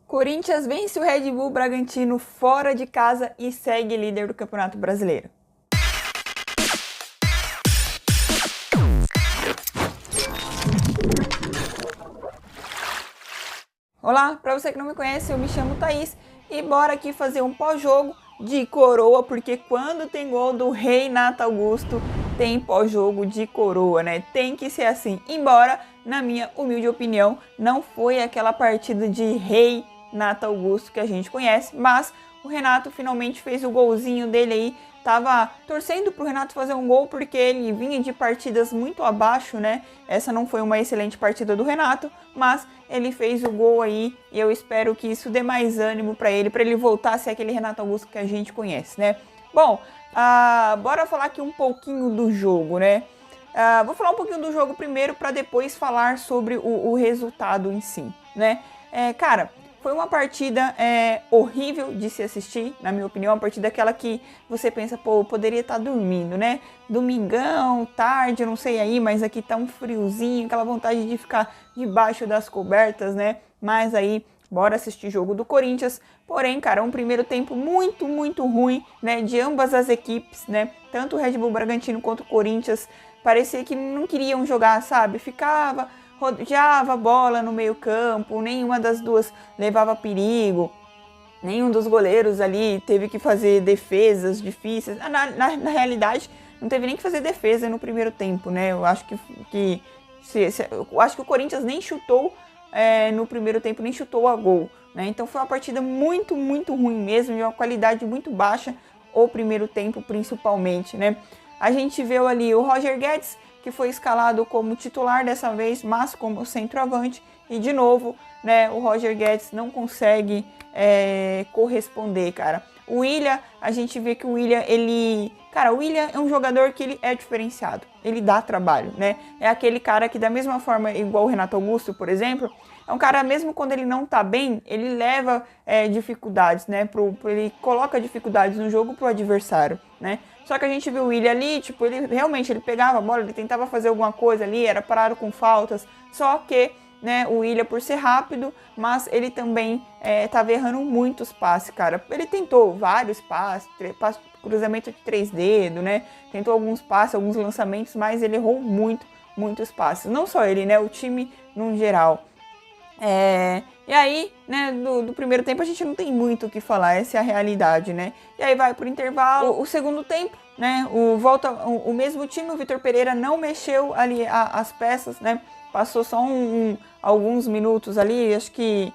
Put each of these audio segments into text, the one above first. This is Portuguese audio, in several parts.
Corinthians vence o Red Bull Bragantino fora de casa e segue líder do Campeonato Brasileiro. Olá, para você que não me conhece, eu me chamo Thaís e bora aqui fazer um pós-jogo de coroa, porque quando tem gol do Renato Augusto, tem pós-jogo de coroa, né? Tem que ser assim, embora, na minha humilde opinião, não foi aquela partida de Renato Augusto que a gente conhece, mas o Renato finalmente fez o golzinho dele aí. Tava torcendo pro Renato fazer um gol porque ele vinha de partidas muito abaixo, né? Essa não foi uma excelente partida do Renato, mas ele fez o gol aí e eu espero que isso dê mais ânimo para ele voltar a ser aquele Renato Augusto que a gente conhece, né? Bom, bora falar aqui um pouquinho do jogo, né? Vou falar um pouquinho do jogo primeiro para depois falar sobre o resultado em si, né? Cara, foi uma partida horrível de se assistir, na minha opinião, uma partida aquela que você pensa, pô, eu poderia estar dormindo, né? Domingão, tarde, eu não sei aí, mas aqui tá um friozinho, aquela vontade de ficar debaixo das cobertas, né? Mas aí, bora assistir jogo do Corinthians. Porém, cara, um primeiro tempo muito ruim, né? De ambas as equipes, né? Tanto o Red Bull Bragantino quanto o Corinthians, parecia que não queriam jogar, sabe? Ficava rodeava a bola no meio campo, nenhuma das duas levava perigo, nenhum dos goleiros ali teve que fazer defesas difíceis. Na realidade, não teve nem que fazer defesa no primeiro tempo, né? Eu acho eu acho que o Corinthians nem chutou no primeiro tempo, nem chutou a gol, né? Então foi uma partida muito ruim mesmo, de uma qualidade muito baixa, o primeiro tempo principalmente, né? A gente viu ali o Roger Guedes, que foi escalado como titular dessa vez, mas como centroavante. E de novo, né, o Roger Guedes não consegue corresponder, cara. O William, a gente vê que o William, Cara, o William é um jogador que ele é diferenciado. Ele dá trabalho, né? É aquele cara que da mesma forma, igual o Renato Augusto, por exemplo, é um cara, mesmo quando ele não tá bem, ele leva dificuldades, né? Ele coloca dificuldades no jogo pro adversário, né? Só que a gente viu o William ali, tipo, ele pegava a bola, ele tentava fazer alguma coisa ali, era parado com faltas, só que, né, o William por ser rápido, mas ele também tava errando muitos passes, cara. Ele tentou vários passes, cruzamento de 3 dedos, né? Tentou alguns passes, alguns lançamentos, mas ele errou muitos passes. Não só ele, né? O time no geral. E aí, né, do primeiro tempo a gente não tem muito o que falar, essa é a realidade, né? E aí vai pro intervalo, o segundo tempo, né? Volta o mesmo time, o Vitor Pereira não mexeu ali as peças, né? Passou só alguns minutos ali, acho que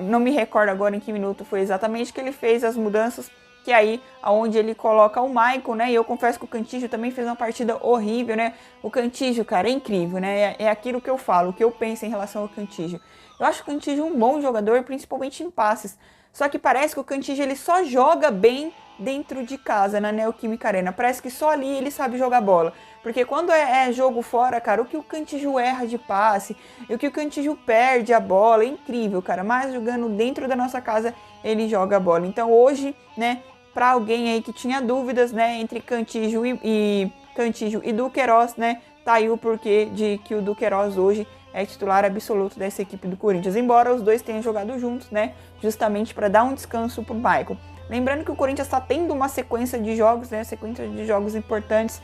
não me recordo agora em que minuto foi exatamente que ele fez as mudanças, que aí aonde ele coloca o Maicon, né? E eu confesso que o Cantillo também fez uma partida horrível, né? O Cantillo, cara, é incrível, né? É aquilo que eu falo, o que eu penso em relação ao Cantillo. Eu acho o Cantillo um bom jogador, principalmente em passes. Só que parece que o Cantillo ele só joga bem dentro de casa, na Neoquímica Arena. Parece que só ali ele sabe jogar bola. Porque quando é jogo fora, cara, o que o Cantillo erra de passe, e o que o Cantillo perde a bola, é incrível, cara. Mas jogando dentro da nossa casa, ele joga a bola. Então hoje, né, para alguém aí que tinha dúvidas, né, entre Cantillo e Duqueiroz, né, tá aí o porquê de que o Duqueiroz hoje é titular absoluto dessa equipe do Corinthians, embora os dois tenham jogado juntos, né, justamente para dar um descanso pro Maicon. Lembrando que o Corinthians está tendo uma sequência de jogos, né, sequência de jogos importantes,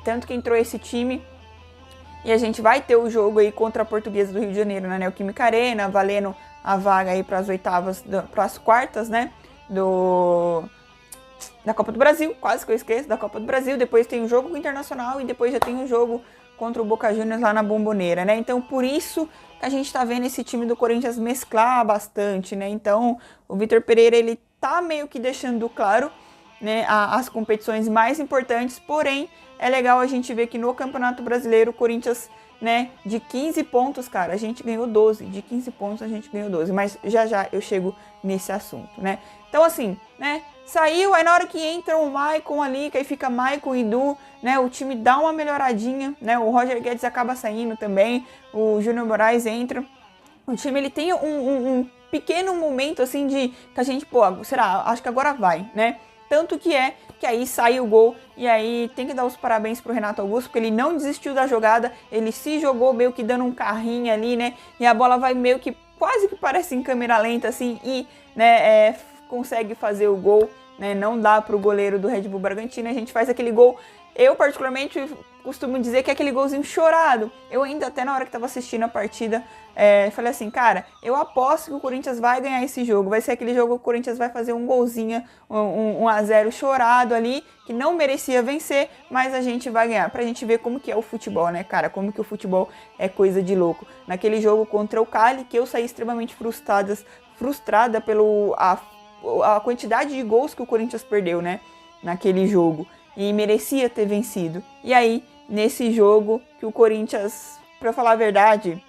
tanto que entrou esse time e a gente vai ter o jogo aí contra a Portuguesa do Rio de Janeiro na Neoquímica Arena, valendo a vaga aí para as oitavas, para as quartas, né, da Copa do Brasil, quase que eu esqueço, da Copa do Brasil. Depois tem o jogo internacional e depois já tem o jogo contra o Boca Juniors lá na Bombonera, né? Então, por isso que a gente tá vendo esse time do Corinthians mesclar bastante, né? Então, o Vitor Pereira, ele tá meio que deixando claro, né, as competições mais importantes, porém, é legal a gente ver que no Campeonato Brasileiro, o Corinthians, né, de 15 pontos, cara, a gente ganhou 12, de 15 pontos a gente ganhou 12, mas já eu chego nesse assunto, né? Então, assim, né, saiu, aí na hora que entra o Maicon ali, que aí fica Maicon e Du, né, o time dá uma melhoradinha, né, o Roger Guedes acaba saindo também, o Júnior Moraes entra, o time ele tem um pequeno momento, assim, de que a gente, pô, será, acho que agora vai, né? Tanto que aí sai o gol, e aí tem que dar os parabéns pro Renato Augusto, porque ele não desistiu da jogada, ele se jogou meio que dando um carrinho ali, né? E a bola vai meio que quase que parece em câmera lenta, assim, e, né, consegue fazer o gol, né, não dá pro goleiro do Red Bull Bragantino, a gente faz aquele gol. Eu, particularmente, costumo dizer que é aquele golzinho chorado. Eu ainda, até na hora que tava assistindo a partida, falei assim, cara, eu aposto que o Corinthians vai ganhar esse jogo. Vai ser aquele jogo que o Corinthians vai fazer um golzinho, um 1-0 chorado ali, que não merecia vencer, mas a gente vai ganhar. Pra gente ver como que é o futebol, né, cara? Como que o futebol é coisa de louco. Naquele jogo contra o Cali, que eu saí extremamente frustrada a quantidade de gols que o Corinthians perdeu, né, naquele jogo. E merecia ter vencido. E aí, nesse jogo, que o Corinthians, pra falar a verdade,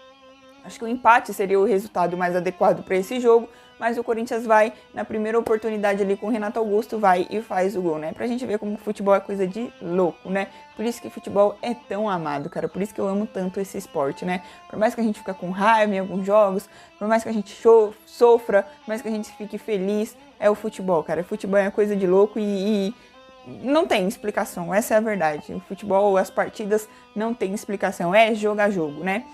acho que o empate seria o resultado mais adequado para esse jogo, mas o Corinthians vai, na primeira oportunidade ali com o Renato Augusto, vai e faz o gol, né? Pra gente ver como o futebol é coisa de louco, né? Por isso que o futebol é tão amado, cara. Por isso que eu amo tanto esse esporte, né? Por mais que a gente fique com raiva em alguns jogos, por mais que a gente sofra, por mais que a gente fique feliz, é o futebol, cara. O futebol é coisa de louco e não tem explicação, essa é a verdade. O futebol, as partidas não tem explicação, é jogo a jogo, né?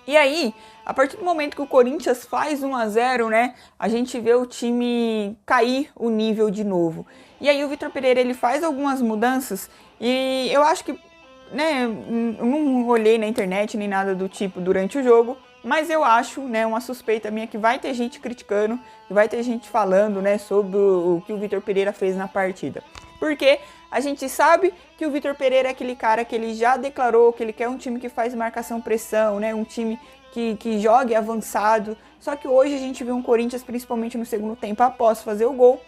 E aí, a partir do momento que o Corinthians faz 1-0, né, a gente vê o time cair o nível de novo. E aí o Vitor Pereira, ele faz algumas mudanças e eu acho que, né, eu não olhei na internet nem nada do tipo durante o jogo, mas eu acho, né, uma suspeita minha que vai ter gente criticando, que vai ter gente falando, né, sobre o que o Vitor Pereira fez na partida. Porque a gente sabe que o Vitor Pereira é aquele cara que ele já declarou que ele quer um time que faz marcação-pressão, né? Um time que jogue avançado. Só que hoje a gente viu um Corinthians, principalmente no segundo tempo, após fazer o gol,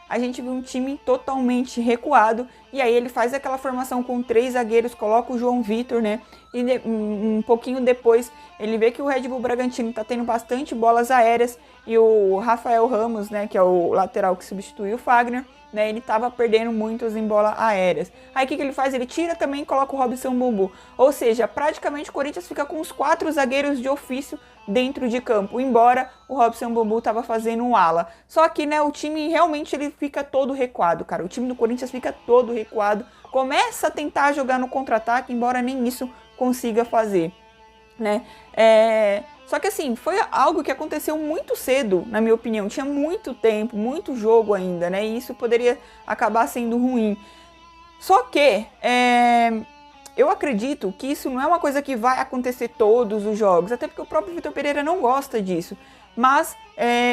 a gente viu um time totalmente recuado. E aí ele faz aquela formação com 3 zagueiros, coloca o João Vitor, né? E um pouquinho depois ele vê que o Red Bull Bragantino tá tendo bastante bolas aéreas e o Rafael Ramos, né, que é o lateral que substituiu o Fagner, né, ele tava perdendo muitos em bolas aéreas. Aí o que ele faz? Ele tira também e coloca o Robson Bambu. Ou seja, praticamente o Corinthians fica com os 4 zagueiros de ofício dentro de campo, embora o Robson Bambu tava fazendo um ala. Só que, né, o time realmente ele fica todo recuado, cara. O time do Corinthians fica todo recuado, começa a tentar jogar no contra-ataque, embora nem isso consiga fazer, né? Só que assim, foi algo que aconteceu muito cedo, na minha opinião. Tinha muito tempo, muito jogo ainda, né? E isso poderia acabar sendo ruim. Só que eu acredito que isso não é uma coisa que vai acontecer todos os jogos, até porque o próprio Vitor Pereira não gosta disso. Mas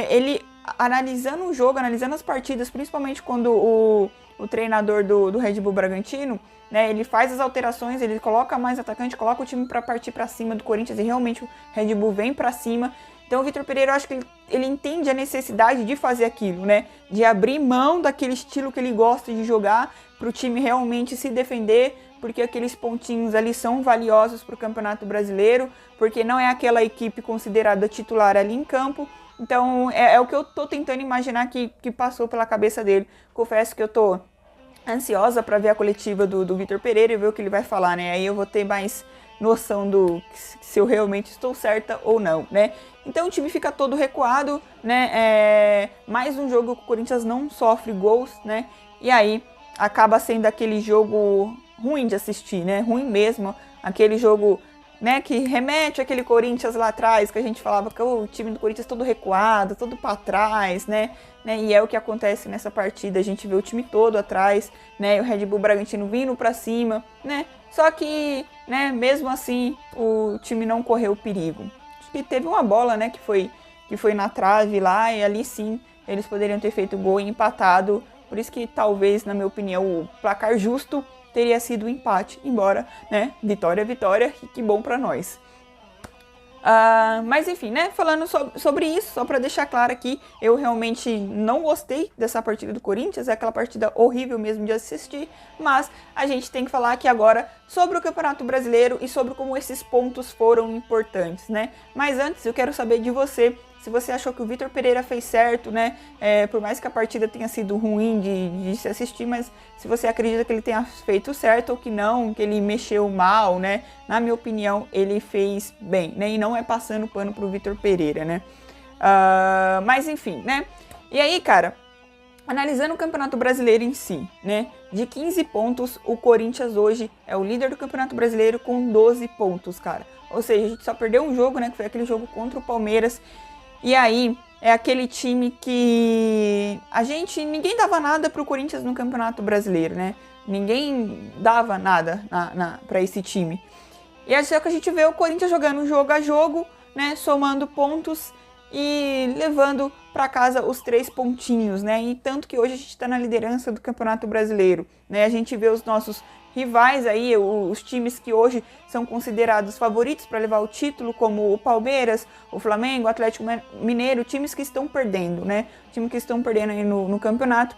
ele, analisando o jogo, analisando as partidas, principalmente quando o treinador do Red Bull Bragantino, né, ele faz as alterações, ele coloca mais atacante, coloca o time para partir para cima do Corinthians e realmente o Red Bull vem para cima. Então o Vitor Pereira, eu acho que ele entende a necessidade de fazer aquilo, né, de abrir mão daquele estilo que ele gosta de jogar para o time realmente se defender, porque aqueles pontinhos ali são valiosos para o Campeonato Brasileiro, porque não é aquela equipe considerada titular ali em campo. Então é o que eu tô tentando imaginar que passou pela cabeça dele. Confesso que eu tô ansiosa para ver a coletiva do Vitor Pereira e ver o que ele vai falar, né? Aí eu vou ter mais noção se eu realmente estou certa ou não, né? Então o time fica todo recuado, né? Mais um jogo que o Corinthians não sofre gols, né? E aí acaba sendo aquele jogo ruim de assistir, né? Ruim mesmo, aquele jogo, né, que remete àquele Corinthians lá atrás, que a gente falava que o time do Corinthians todo recuado, todo para trás, né? E é o que acontece nessa partida, a gente vê o time todo atrás, né? E o Red Bull Bragantino vindo para cima, né? Só que, né, mesmo assim, o time não correu perigo. Acho que teve uma bola, né, que foi na trave lá, e ali sim, eles poderiam ter feito gol e empatado. Por isso que talvez, na minha opinião, o placar justo teria sido um empate, embora, né, vitória é vitória, e que bom pra nós. Mas enfim, né, falando sobre isso, só pra deixar claro aqui, eu realmente não gostei dessa partida do Corinthians, é aquela partida horrível mesmo de assistir, mas a gente tem que falar aqui agora sobre o Campeonato Brasileiro e sobre como esses pontos foram importantes, né. Mas antes eu quero saber de você, se você achou que o Vitor Pereira fez certo, né? Por mais que a partida tenha sido ruim de se assistir, mas se você acredita que ele tenha feito certo ou que não, que ele mexeu mal, né? Na minha opinião, ele fez bem, né? E não é passando pano pro Vitor Pereira, né? Mas enfim, né? E aí, cara, analisando o Campeonato Brasileiro em si, né? de 15 pontos, o Corinthians hoje é o líder do Campeonato Brasileiro com 12 pontos, cara. Ou seja, a gente só perdeu um jogo, né, que foi aquele jogo contra o Palmeiras. E aí, é aquele time que ninguém dava nada pro Corinthians no Campeonato Brasileiro, né? Ninguém dava nada para esse time. E é só que a gente vê o Corinthians jogando jogo a jogo, né? Somando pontos e levando para casa os 3 pontinhos, né? E tanto que hoje a gente está na liderança do Campeonato Brasileiro, né? A gente vê os nossos rivais aí, os times que hoje são considerados favoritos para levar o título, como o Palmeiras, o Flamengo, o Atlético Mineiro, times que estão perdendo, né? Times que estão perdendo aí no campeonato.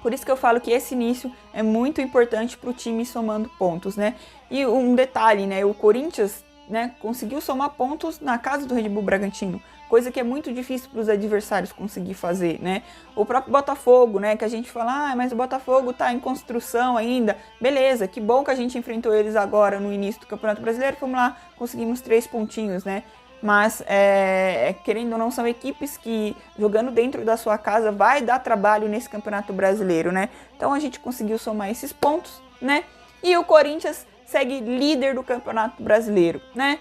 Por isso que eu falo que esse início é muito importante para o time somando pontos, né? E um detalhe, né? O Corinthians, né, conseguiu somar pontos na casa do Red Bull Bragantino, coisa que é muito difícil para os adversários conseguir fazer, né? O próprio Botafogo, né, que a gente fala, mas o Botafogo tá em construção ainda. Beleza, que bom que a gente enfrentou eles agora no início do Campeonato Brasileiro, fomos lá, conseguimos 3 pontinhos, né? Mas, querendo ou não, são equipes que, jogando dentro da sua casa, vai dar trabalho nesse Campeonato Brasileiro, né? Então a gente conseguiu somar esses pontos, né? E o Corinthians segue líder do Campeonato Brasileiro, né?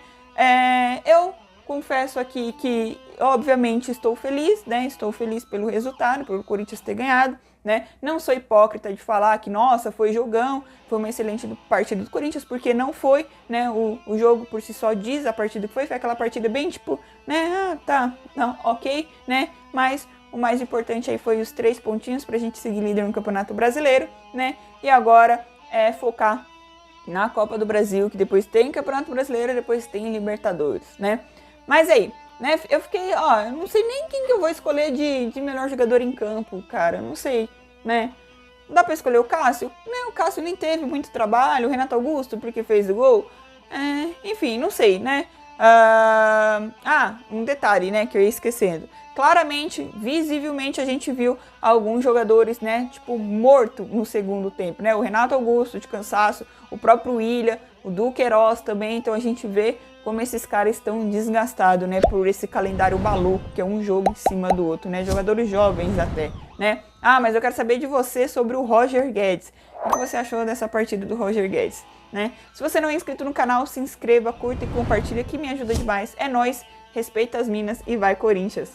Eu confesso aqui que, obviamente, estou feliz, né? Estou feliz pelo resultado, pelo Corinthians ter ganhado, né? Não sou hipócrita de falar que, nossa, foi jogão, foi uma excelente partida do Corinthians, porque não foi, né? O jogo por si só diz a partida que foi aquela partida bem tipo, né? Tá, não, ok, né? Mas o mais importante aí foi os 3 pontinhos pra gente seguir líder no Campeonato Brasileiro, né? E agora é focar na Copa do Brasil, que depois tem Campeonato Brasileiro e depois tem Libertadores, né? Mas aí, né, eu fiquei, eu não sei nem quem que eu vou escolher de melhor jogador em campo, cara, eu não sei, né? Dá pra escolher o Cássio? Né, o Cássio nem teve muito trabalho, o Renato Augusto, porque fez o gol. Enfim, não sei, né? Um detalhe, né, que eu ia esquecendo. Claramente, visivelmente, a gente viu alguns jogadores, né, tipo, morto no segundo tempo, né? O Renato Augusto de cansaço, o próprio William, o Duqueiroz também. Então a gente vê como esses caras estão desgastados, né, por esse calendário maluco, que é um jogo em cima do outro, né? Jogadores jovens até, né? Mas eu quero saber de você sobre o Roger Guedes. O que você achou dessa partida do Roger Guedes, né? Se você não é inscrito no canal, se inscreva, curta e compartilha, que me ajuda demais. É nóis, respeita as minas e vai Corinthians!